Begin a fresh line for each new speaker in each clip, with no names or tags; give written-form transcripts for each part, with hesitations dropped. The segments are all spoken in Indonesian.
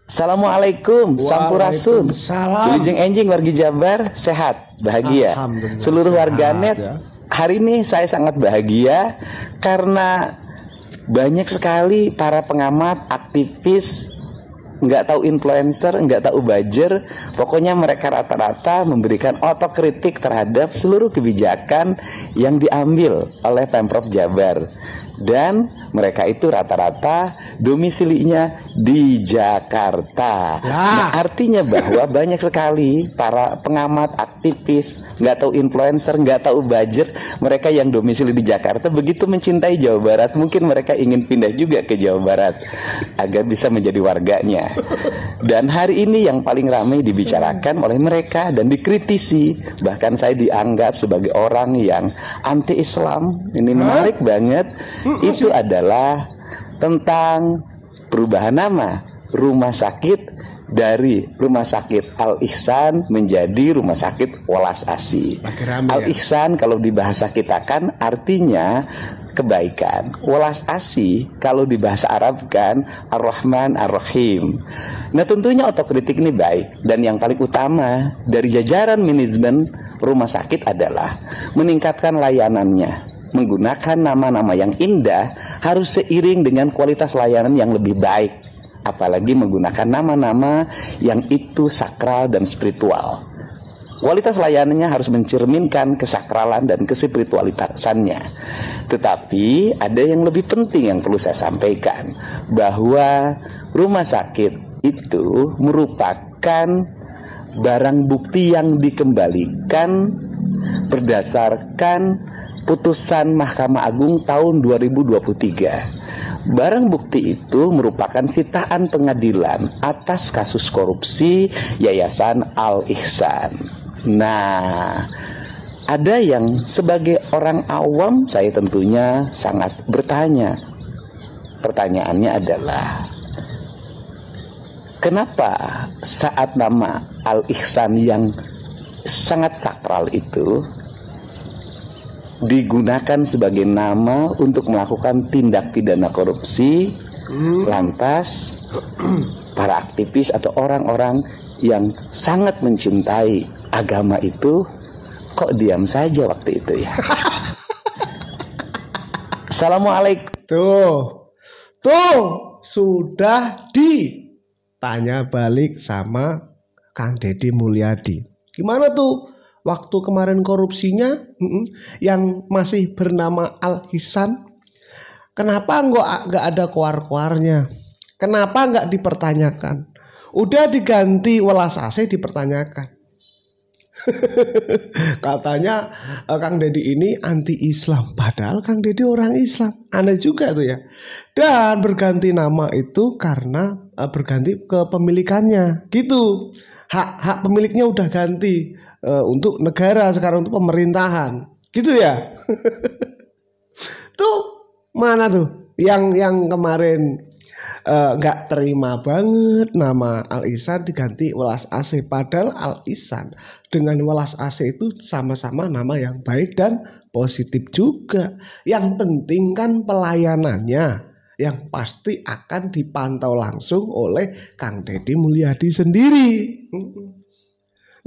Assalamualaikum, Sampurasun.
Waalaikumsalam.
Wilujeng enjing wargi Jabar sehat, bahagia. Seluruh warganet
ya.
hari ini saya sangat bahagia karena banyak sekali para pengamat, aktivis, nggak tahu influencer, nggak tahu buzzer, pokoknya mereka rata-rata memberikan otokritik terhadap seluruh kebijakan yang diambil oleh Pemprov Jabar. Dan mereka itu rata-rata domisilinya di Jakarta. Nah, artinya bahwa banyak sekali para pengamat, aktivis, nggak tahu influencer, nggak tahu budget, mereka yang domisili di Jakarta begitu mencintai Jawa Barat, mungkin mereka ingin pindah juga ke Jawa Barat agar bisa menjadi warganya. Dan hari ini yang paling ramai dibicarakan oleh mereka dan dikritisi, bahkan saya dianggap sebagai orang yang anti-Islam. Ini menarik banget. Itu adalah tentang perubahan nama rumah sakit dari Rumah Sakit Al Ihsan menjadi Rumah Sakit Welas Asih. Al Ihsan kalau di bahasa kita kan artinya kebaikan. Welas Asih kalau di bahasa Arab kan Ar-Rahman Ar-Rahim. Nah, tentunya otokritik ini baik, dan yang paling utama dari jajaran manajemen rumah sakit adalah meningkatkan layanannya. Menggunakan nama-nama yang indah harus seiring dengan kualitas layanan yang lebih baik. Apalagi menggunakan nama-nama yang itu sakral dan spiritual. Kualitas layanannya harus mencerminkan kesakralan dan kespiritualitasannya. Tetapi ada yang lebih penting yang perlu saya sampaikan, bahwa rumah sakit itu merupakan barang bukti yang dikembalikan berdasarkan putusan Mahkamah Agung tahun 2023. Barang bukti itu merupakan sitaan pengadilan atas kasus korupsi Yayasan Al Ihsan. Nah, ada yang sebagai orang awam saya tentunya sangat bertanya. Pertanyaannya adalah, kenapa saat nama Al Ihsan yang sangat sakral itu digunakan sebagai nama untuk melakukan tindak pidana korupsi, lantas para aktivis atau orang-orang yang sangat mencintai agama itu kok diam saja waktu itu ya? Assalamualaikum.
Tuh sudah ditanya balik sama Kang Deddy Mulyadi. Gimana tuh? Waktu kemarin korupsinya yang masih bernama Al Ihsan, kenapa nggak ada koar-koarnya? Kenapa nggak dipertanyakan? Udah diganti Welas Asih dipertanyakan. Katanya Kang Deddy ini anti-Islam, padahal Kang Deddy orang Islam. Aneh juga tuh ya. Dan berganti nama itu karena berganti kepemilikannya gitu. Hak pemiliknya udah ganti untuk negara, sekarang untuk pemerintahan gitu ya. Tuh mana tuh yang kemarin nggak terima banget nama Al Ihsan diganti Welas Asih, padahal Al Ihsan dengan Welas Asih itu sama-sama nama yang baik dan positif juga. Yang penting kan pelayanannya yang pasti akan dipantau langsung oleh Kang Deddy Mulyadi sendiri.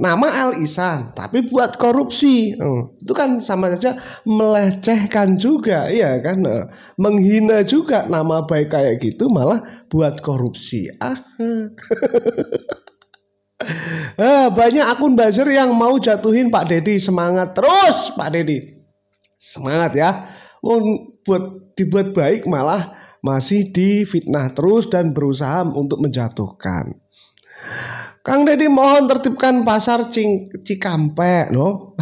Nama Al Ihsan tapi buat korupsi, itu kan sama saja melecehkan juga, ya kan, menghina juga nama baik kayak gitu malah buat korupsi. Banyak akun buzzer yang mau jatuhin Pak Deddy. Semangat terus Pak Deddy, semangat ya. Buat dibuat baik malah masih difitnah terus dan berusaha untuk menjatuhkan. Kang Deddy mohon tertibkan pasar Cikampek no.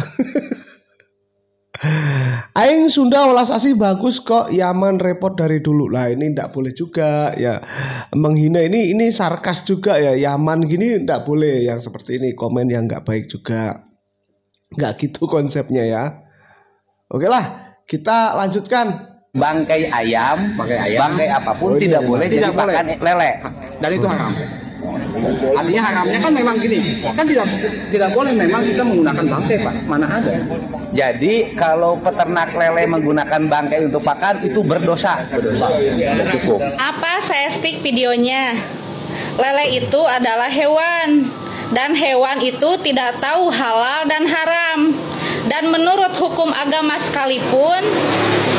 Aing Sunda Welas Asih bagus kok, Yaman repot dari dulu. Lah ini ndak boleh juga ya menghina, ini sarkas juga ya. Yaman gini ndak boleh yang seperti ini, komen yang nggak baik juga. Nggak gitu konsepnya ya. Oke lah, kita lanjutkan.
Bangkai ayam, bangkai apapun tidak boleh dimakan lele,
dan itu haram. Artinya haramnya kan memang gini, kan tidak boleh memang kita menggunakan bangkai, Pak. Mana ada.
Jadi kalau peternak lele menggunakan bangkai untuk pakan itu berdosa. Cukup.
Apa saya speak videonya? Lele itu adalah hewan, dan hewan itu tidak tahu halal dan haram. Dan menurut hukum agama sekalipun,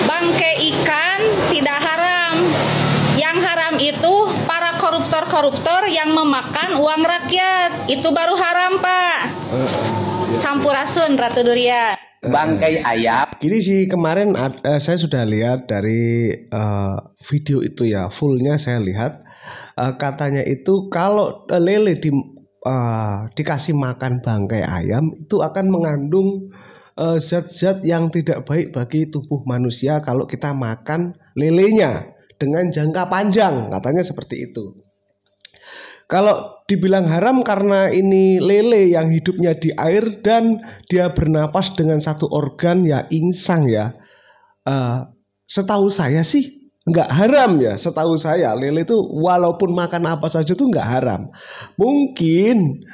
bangkai ikan tidak haram. Yang haram itu para koruptor-koruptor yang memakan uang rakyat. Itu baru haram, Pak. Sampurasun, Ratu Durian.
Bangkai ayam.
Gini sih, kemarin saya sudah lihat dari video itu ya, fullnya saya lihat. Katanya itu kalau lele dikasih makan bangkai ayam itu akan mengandung zat-zat yang tidak baik bagi tubuh manusia kalau kita makan lelenya dengan jangka panjang, katanya seperti itu. Kalau dibilang haram karena ini lele yang hidupnya di air dan dia bernapas dengan satu organ ya, insang ya. Setahu saya sih nggak haram ya, setahu saya lele itu walaupun makan apa saja itu nggak haram. Mungkin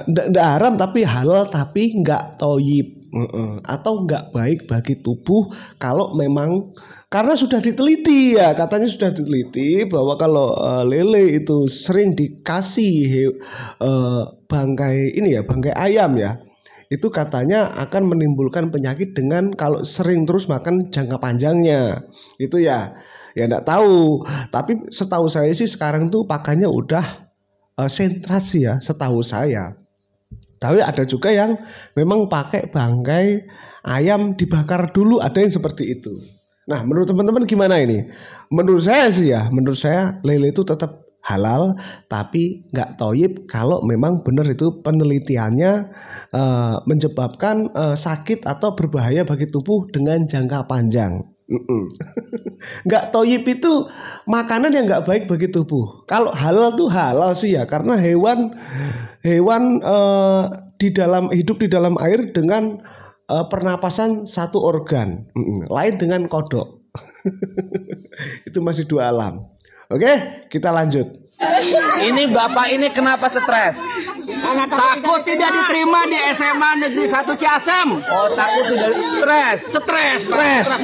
nggak haram tapi halal tapi nggak toyib atau nggak baik bagi tubuh kalau memang, karena sudah diteliti ya, katanya sudah diteliti bahwa kalau lele itu sering dikasih bangkai ayam ya, itu katanya akan menimbulkan penyakit dengan kalau sering terus makan jangka panjangnya. Itu ya enggak tahu. Tapi setahu saya sih sekarang tuh pakannya udah sentrasi ya, setahu saya. Tapi ada juga yang memang pakai bangkai ayam dibakar dulu, ada yang seperti itu. Nah, menurut teman-teman gimana ini? Menurut saya sih ya, menurut saya lele itu tetap halal tapi nggak toyib kalau memang benar itu penelitiannya menyebabkan sakit atau berbahaya bagi tubuh dengan jangka panjang. Nggak toyib itu makanan yang nggak baik bagi tubuh. Kalau halal tuh halal sih ya, karena hewan hidup di dalam air dengan pernapasan satu organ, lain dengan kodok. Itu masih dua alam. Oke, kita lanjut.
Ini bapak ini kenapa stres?
Takut tidak diterima di SMA Negeri 1 Ciasem.
Oh, takut tidak stres.
Stres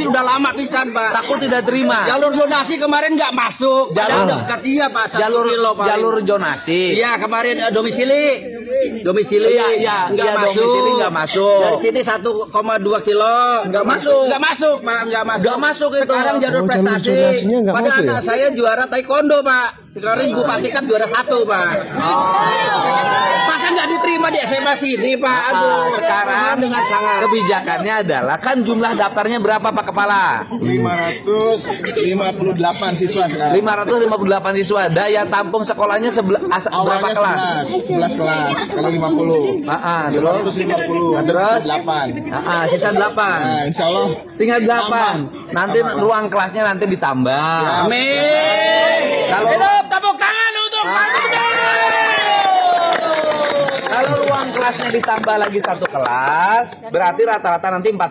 udah lama pisan, Pak.
Takut tidak terima.
Jalur zonasi kemarin nggak masuk. Padahal dekat iya, Pak.
Jalur zonasi.
Iya, kemarin domisili.
Iya, domisili nggak masuk.
Dari sini 1,2 kilo nggak masuk, Pak. Nggak masuk itu. Sekarang jalur prestasi. Padahal anak saya juara taekwondo, Pak. Sekarang Bupati kan juara 1, Pak. Masa nggak diterima di SMA sini, Pak? Aduh,
sekarang
dengan sangat.
Kebijakannya adalah kan jumlah daftarnya berapa, Pak Kepala?
558 siswa sekarang.
558 siswa. Daya tampung sekolahnya berapa kelas?
11 kelas. Kalau 50.
Terus
550.
Terus
8.
Sisa 8.
Nah, insya Allah
tinggal 8. Nanti ruang kelasnya nanti ditambah.
Amin. Tepuk tangan untuk Pak
Kalau ruang kelasnya ditambah lagi 1 kelas, berarti rata-rata nanti 40.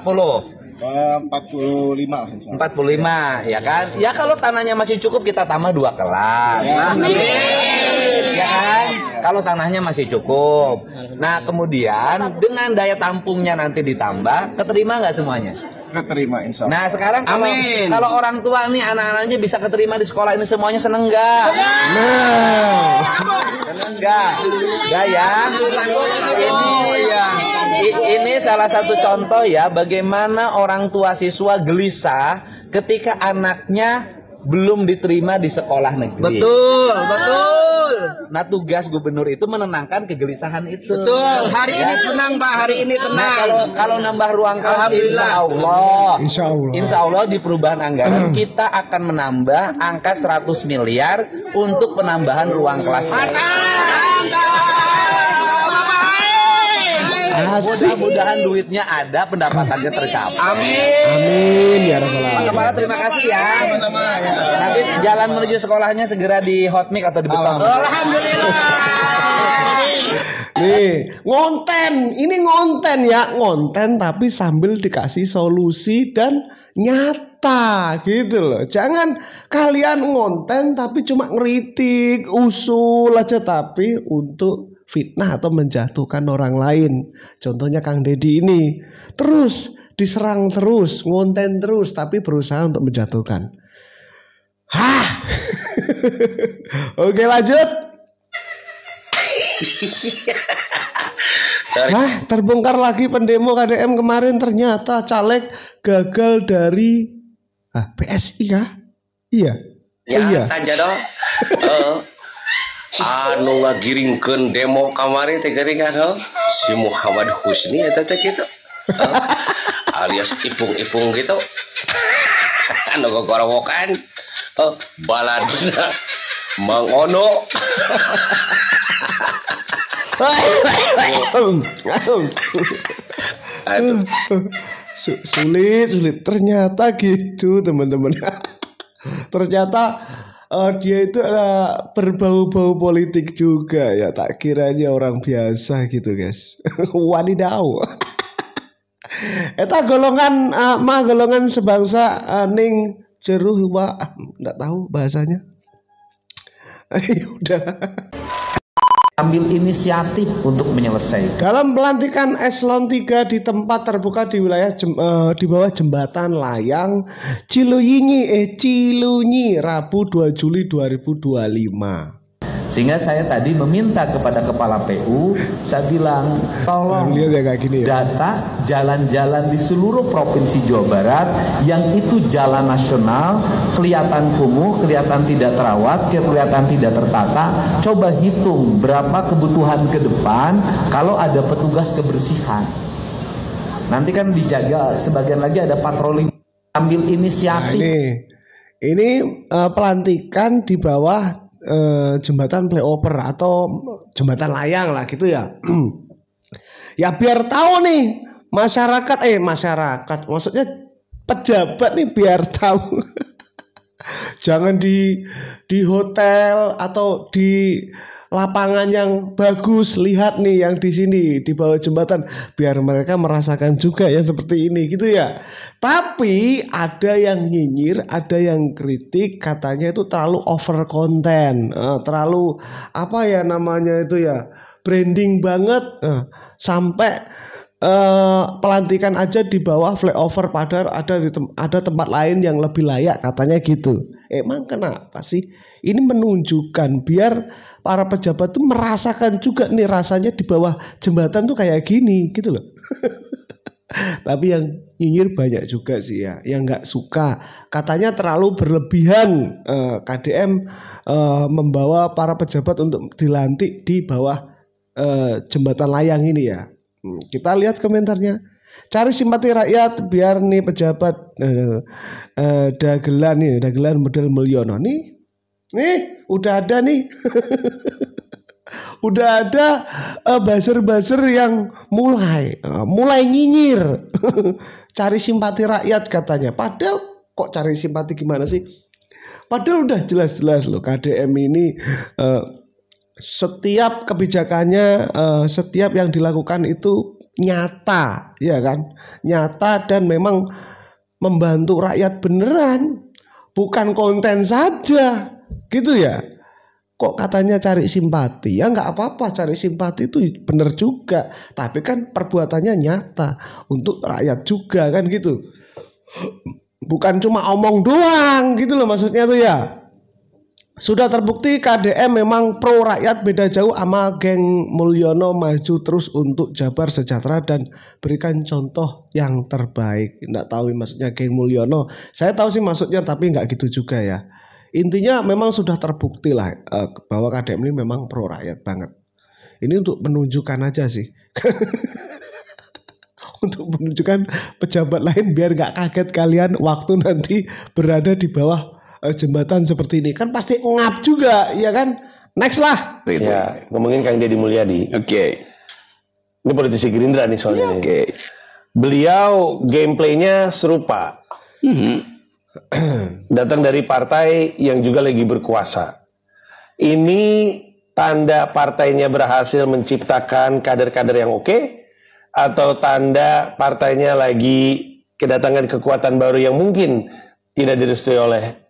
45.
45 ya kan? Ya kalau tanahnya masih cukup kita tambah 2 kelas. Ya kan? Kalau tanahnya masih cukup. Nah, kemudian dengan daya tampungnya nanti ditambah, keterima nggak semuanya?
Keterima insya Allah.
Nah, sekarang kalau orang tua nih anak-anaknya bisa keterima di sekolah ini, semuanya seneng nggak? Seneng nggak? Nggak ya? Ini salah satu contoh ya bagaimana orang tua siswa gelisah ketika anaknya belum diterima di sekolah negeri.
Betul.
Nah, tugas gubernur itu menenangkan kegelisahan itu.
Betul. Hari ini tenang, Pak. Hari ini tenang.
Nah, kalau nambah ruang kelas, insya Allah di perubahan anggaran kita akan menambah angka 100 miliar untuk penambahan ruang kelas. Mudah-mudahan duitnya ada, pendapatannya tercapai.
Amin
ya rabbal alamin.
Pak Kepala, terima kasih ya. Nanti jalan menuju sekolahnya segera di hot mic atau di beton.
Alhamdulillah.
Nih, ngonten tapi sambil dikasih solusi dan nyata gitu loh. Jangan kalian ngonten tapi cuma ngeritik, usul aja tapi untuk fitnah atau menjatuhkan orang lain. Contohnya Kang Deddy ini terus diserang terus, ngonten terus tapi berusaha untuk menjatuhkan. Oke, lanjut. Terbongkar lagi pendemo KDM kemarin, ternyata caleg gagal dari PSI kah? Iya.
Ya, tanya dong. Anu ngagiringkeun demo kamari teh geuningan si Muhammad Husni eta teh kitu. Alias ipung-ipung gitu. Anu gogorowokan. Baladna Mang Ono.
Sulit ternyata gitu teman-teman. Ternyata dia itu berbau-bau politik juga ya, tak kiranya orang biasa gitu guys. Wadidaw. Eta golongan golongan sebangsa ning jeruh enggak tahu bahasanya. Udah.
Ambil inisiatif untuk menyelesaikan.
Dalam pelantikan eselon 3 di tempat terbuka di wilayah di bawah jembatan layang Cilunyi Rabu 2 Juli 2025.
Sehingga saya tadi meminta kepada kepala PU, saya bilang tolong data jalan-jalan di seluruh provinsi Jawa Barat yang itu jalan nasional, kelihatan kumuh, kelihatan tidak terawat, kelihatan tidak tertata. Coba hitung berapa kebutuhan ke depan kalau ada petugas kebersihan. Nanti kan dijaga, sebagian lagi ada patroli. Ambil inisiatif.
Ini pelantikan di bawah jembatan flyover atau jembatan layang lah gitu ya. Ya biar tahu nih masyarakat maksudnya pejabat nih biar tahu. Jangan di hotel atau di lapangan yang bagus, lihat nih yang di sini di bawah jembatan, biar mereka merasakan juga yang seperti ini gitu ya. Tapi ada yang nyinyir, ada yang kritik, katanya itu terlalu over content, terlalu apa ya namanya itu ya, branding banget, sampai pelantikan aja di bawah flyover padahal ada tempat lain yang lebih layak katanya gitu. Emang kenapa sih? Ini menunjukkan biar para pejabat tuh merasakan juga nih rasanya di bawah jembatan tuh kayak gini gitu loh. Tapi yang nyinyir banyak juga sih ya, yang nggak suka, katanya terlalu berlebihan KDM membawa para pejabat untuk dilantik di bawah jembatan layang ini ya. Kita lihat komentarnya. Cari simpati rakyat biar nih pejabat dagelan model Mulyono nih udah ada nih. Udah ada buzzer yang mulai nyinyir. Cari simpati rakyat katanya. Padahal kok cari simpati gimana sih? Padahal udah jelas-jelas loh KDM ini setiap kebijakannya, setiap yang dilakukan itu nyata, ya kan? Nyata dan memang membantu rakyat beneran, bukan konten saja, gitu ya. Kok katanya cari simpati? Ya nggak apa-apa, cari simpati itu bener juga, tapi kan perbuatannya nyata untuk rakyat juga kan gitu. Bukan cuma omong doang gitu loh maksudnya tuh ya. Sudah terbukti KDM memang pro rakyat, beda jauh sama geng Mulyono, maju terus untuk Jabar sejahtera dan berikan contoh yang terbaik. Nggak tahu maksudnya geng Mulyono. Saya tahu sih maksudnya tapi nggak gitu juga ya. Intinya memang sudah terbukti lah bahwa KDM ini memang pro rakyat banget. Ini untuk menunjukkan aja sih. Untuk menunjukkan pejabat lain biar nggak kaget kalian waktu nanti berada di bawah jembatan seperti ini, kan pasti ngap juga, ya kan? Next lah.
Ya, ngomongin Kang Deddy Mulyadi.
Oke.
Ini politisi Gerindra nih soalnya. Oke. Beliau gameplaynya serupa. Datang dari partai yang juga lagi berkuasa. Ini tanda partainya berhasil menciptakan kader-kader yang oke, atau tanda partainya lagi kedatangan kekuatan baru yang mungkin tidak direstui oleh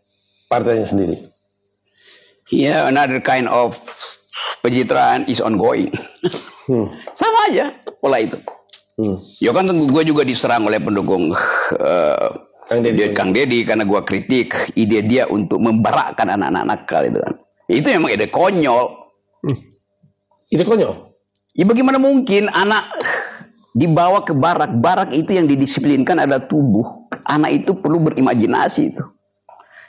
partainya sendiri.
Yeah, another kind of pencitraan is ongoing. Sama aja pola itu. Ya kan gue juga diserang oleh pendukung
Kang Deddy karena gua kritik ide dia untuk membarakkan anak-anak nakal itu kan. Itu memang ide konyol.
Ide konyol.
Ya bagaimana mungkin anak dibawa ke barak? Barak itu yang didisiplinkan adalah tubuh. Anak itu perlu berimajinasi itu.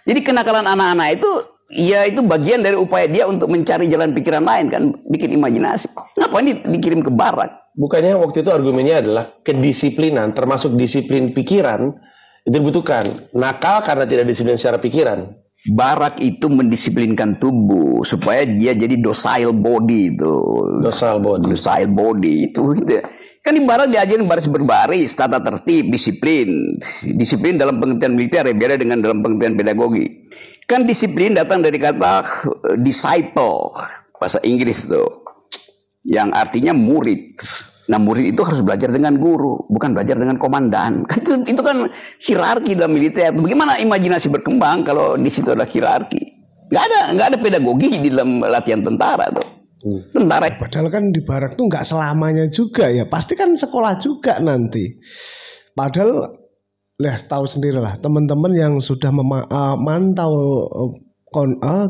Jadi kenakalan anak-anak itu, ya itu bagian dari upaya dia untuk mencari jalan pikiran lain kan, bikin imajinasi. Ngapain dikirim ke barak?
Bukannya waktu itu argumennya adalah kedisiplinan, termasuk disiplin pikiran, itu dibutuhkan. Nakal karena tidak disiplin secara pikiran.
Barak itu mendisiplinkan tubuh supaya dia jadi docile body itu. Docile body itu. Kan di barak diajarin baris berbaris, tata tertib, disiplin. Disiplin dalam pengertian militer beda dengan dalam pengertian pedagogi. Kan disiplin datang dari kata disciple, bahasa Inggris tuh. Yang artinya murid. Nah murid itu harus belajar dengan guru, bukan belajar dengan komandan. Itu kan hierarki dalam militer. Bagaimana imajinasi berkembang kalau di situ ada hierarki? Nggak ada pedagogi di dalam latihan tentara tuh. Tentara.
Padahal kan di barak tuh nggak selamanya juga ya. Pasti kan sekolah juga nanti. Padahal, tahu sendiri lah teman-teman yang sudah memantau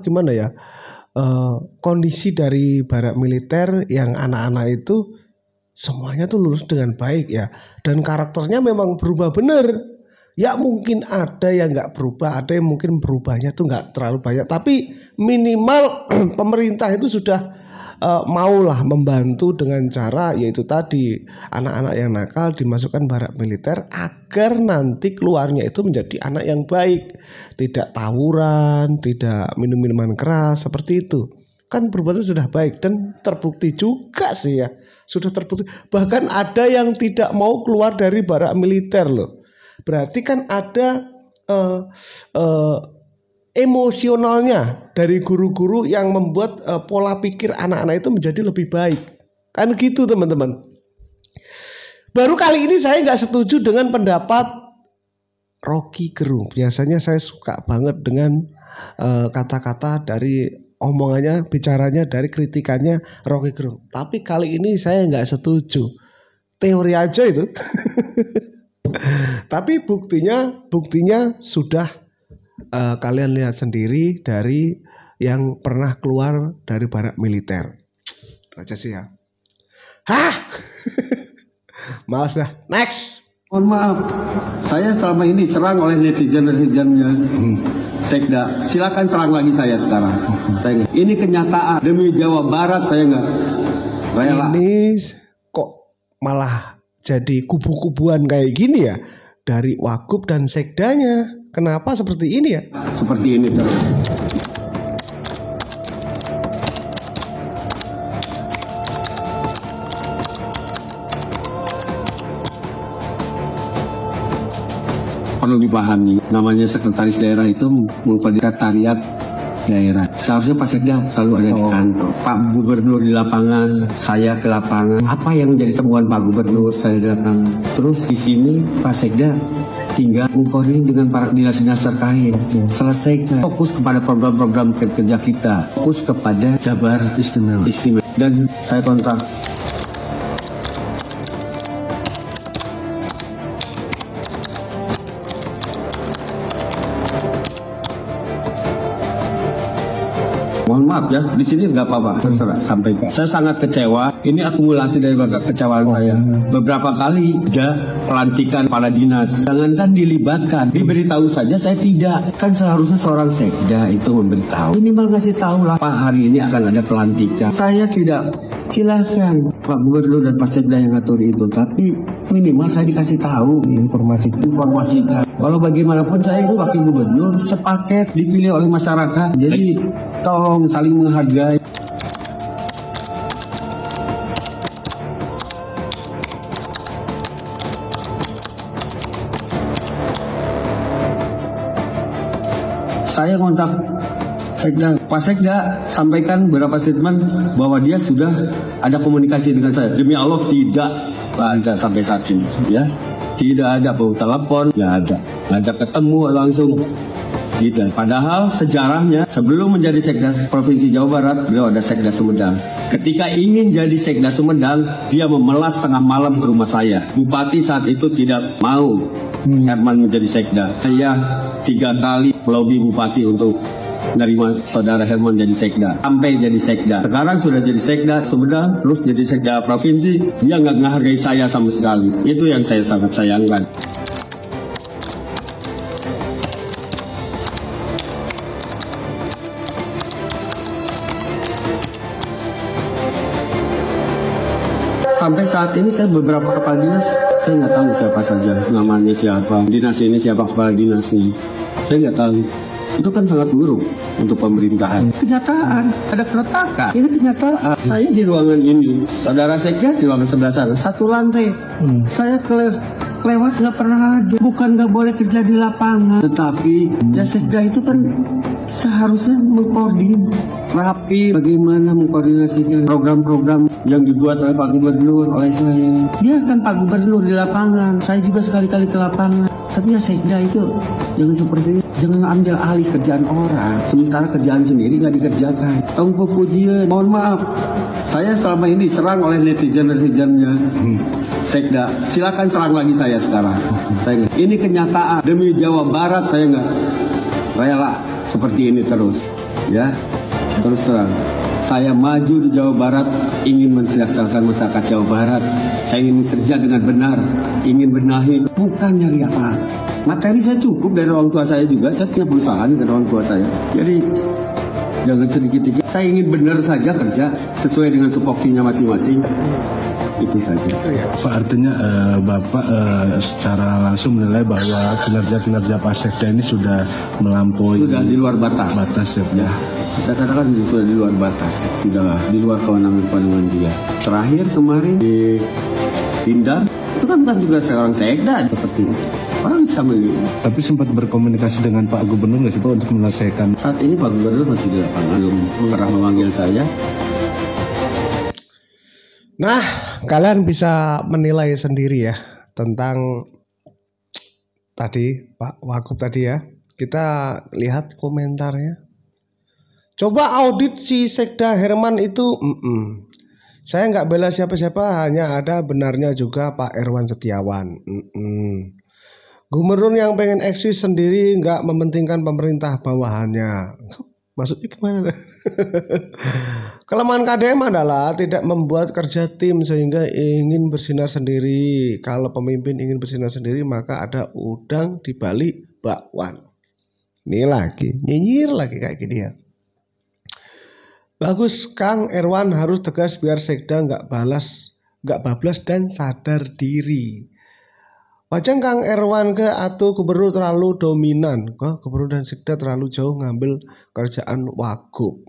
gimana ya kondisi dari barak militer yang anak-anak itu. Semuanya tuh lulus dengan baik ya. Dan karakternya memang berubah bener. Ya mungkin ada yang gak berubah, ada yang mungkin berubahnya tuh gak terlalu banyak. Tapi minimal pemerintah itu sudah maulah membantu dengan cara yaitu tadi anak-anak yang nakal dimasukkan barak militer agar nanti keluarnya itu menjadi anak yang baik. Tidak tawuran, tidak minum-minuman keras seperti itu. Kan perbuatan sudah baik dan terbukti juga sih ya. Sudah terbukti. Bahkan ada yang tidak mau keluar dari barak militer loh. Berarti kan ada emosionalnya dari guru-guru yang membuat pola pikir anak-anak itu menjadi lebih baik. Kan gitu teman-teman. Baru kali ini saya nggak setuju dengan pendapat Rocky Gerung. Biasanya saya suka banget dengan kata-kata dari omongannya, bicaranya, dari kritikannya Rocky Gerung. Tapi kali ini saya nggak setuju. Teori aja itu. Tapi buktinya sudah kalian lihat sendiri dari yang pernah keluar dari barak militer. Itu aja sih ya. Males dah. Next.
Mohon maaf, saya selama ini serang oleh netizen-netizennya Sekda. Silakan serang lagi saya sekarang. Ini kenyataan demi Jawa Barat, saya nggak rela. Ini
kok malah jadi kubu-kubuan kayak gini ya dari Wagub dan Sekdanya. Kenapa seperti ini ya?
Seperti ini terus. Perlu dipahami, namanya sekretaris daerah itu merupakan sekretariat daerah. Seharusnya Pak Sekda selalu ada di kantor. Pak Gubernur di lapangan, saya ke lapangan. Apa yang menjadi temuan Pak Gubernur, saya di lapangan. Terus di sini Pak Sekda tinggal mengkoordinir dengan para dinas-dinas terkait. Selesaikan. Fokus kepada program-program kerja kita. Fokus kepada Jabar Istimewa. Dan saya kontrak. Mohon maaf ya, di sini nggak apa-apa, terserah sampaikan. Saya sangat kecewa. Ini akumulasi dari kekecewaan saya. Beberapa kali ada pelantikan kepala dinas. Jangankan dilibatkan, diberitahu saja saya tidak. Kan seharusnya seorang sekda itu memberitahu. Minimal ngasih tahu lah, Pak hari ini akan ada pelantikan. Saya tidak. Silahkan Pak Gubernur dan Pak Sekda yang ngatur itu, tapi minimal saya dikasih tahu informasikan. Kalau bagaimanapun saya itu wakil gubernur sepaket dipilih oleh masyarakat, jadi tolong saling menghargai. Saya kontak Sekda, Pak Sekda sampaikan beberapa statement bahwa dia sudah ada komunikasi dengan saya. Demi Allah tidak ada sampai saat ini, ya. Tidak ada telepon, nggak ada. Ngajak ketemu langsung, tidak. Padahal sejarahnya sebelum menjadi Sekda Provinsi Jawa Barat, beliau ada Sekda Sumedang. Ketika ingin jadi Sekda Sumedang, dia memelas tengah malam ke rumah saya. Bupati saat itu tidak mau Herman menjadi sekda. Saya 3 kali melobi bupati untuk menerima saudara Herman jadi sekda, sampai jadi sekda. Sekarang sudah jadi sekda Sumedang, terus jadi sekda provinsi. Dia nggak menghargai saya sama sekali. Itu yang saya sangat sayangkan. Sampai saat ini saya beberapa kepala dinas, saya nggak tahu siapa saja namanya, siapa dinas ini, siapa kepala dinasnya, saya nggak tahu. Itu kan sangat buruk untuk pemerintahan. Kenyataan, ada keretakan. Ini kenyataan. Saya di ruangan ini, saudara sekda di ruangan sebelah sana, 1 lantai. Saya lewat nggak pernah ada. Bukan nggak boleh kerja di lapangan, tetapi ya sekda itu kan seharusnya mengkoordinir rapi bagaimana mengkoordinasikan program-program yang dibuat oleh Pak Gubernur, oleh saya. Dia kan Pak Gubernur di lapangan, saya juga sekali-kali ke lapangan. Tapi ya sekda itu jangan seperti ini. Jangan ambil alih kerjaan orang, sementara kerjaan sendiri nggak dikerjakan. Tunggu pujian, mohon maaf, saya selama ini serang oleh netizen-netizennya sekda. Silakan serang lagi saya sekarang. Saya nggak. Ini kenyataan demi Jawa Barat, saya nggak rela seperti ini terus. Ya, terus terang. Saya maju di Jawa Barat, ingin mensejahterakan masyarakat Jawa Barat. Saya ingin kerja dengan benar, ingin benahi, bukan nyari apa. Materi saya cukup dari orang tua saya juga, saya punya perusahaan dengan orang tua saya. Jadi jangan sedikit-sedikit. Saya ingin benar saja kerja sesuai dengan tupoksinya masing-masing. Itu saja. Itu ya.
Pak, artinya Bapak secara langsung menilai bahwa kinerja-kinerja Pak Sekda ini sudah melampaui.
Sudah di luar batas.
Ya.
Saya katakan sudah di luar batas, tidak di luar kewenangan dia. Terakhir kemarin di Pindad, itu kan bukan juga seorang sekda seperti itu. Orang sama ini.
Tapi sempat berkomunikasi dengan Pak Gubernur nggak sih Pak untuk menyelesaikan?
Saat ini Pak Gubernur masih di lapangan, belum pernah memanggil saya.
Nah, kalian bisa menilai sendiri ya tentang tadi Pak Wagub tadi ya. Kita lihat komentarnya. Coba audit si Sekda Herman itu. Saya nggak bela siapa-siapa, hanya ada benarnya juga Pak Irwan Setiawan. Gubernur yang pengen eksis sendiri nggak mementingkan pemerintah bawahannya. Maksudnya gimana? Kelemahan KDM adalah tidak membuat kerja tim sehingga ingin bersinar sendiri. Kalau pemimpin ingin bersinar sendiri maka ada udang di balik bakwan. Ini lagi nyinyir lagi kayak gini ya. Bagus Kang Irwan harus tegas biar Sekda nggak bablas dan sadar diri. Wajang Kang Irwan ke atau gubernur terlalu dominan. Kok gubernur dan Sekda terlalu jauh ngambil kerjaan Wagub.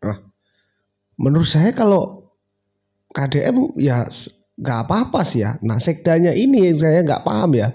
Nah, menurut saya kalau KDM ya nggak apa-apa sih ya. Nah Sekdanya ini yang saya nggak paham ya.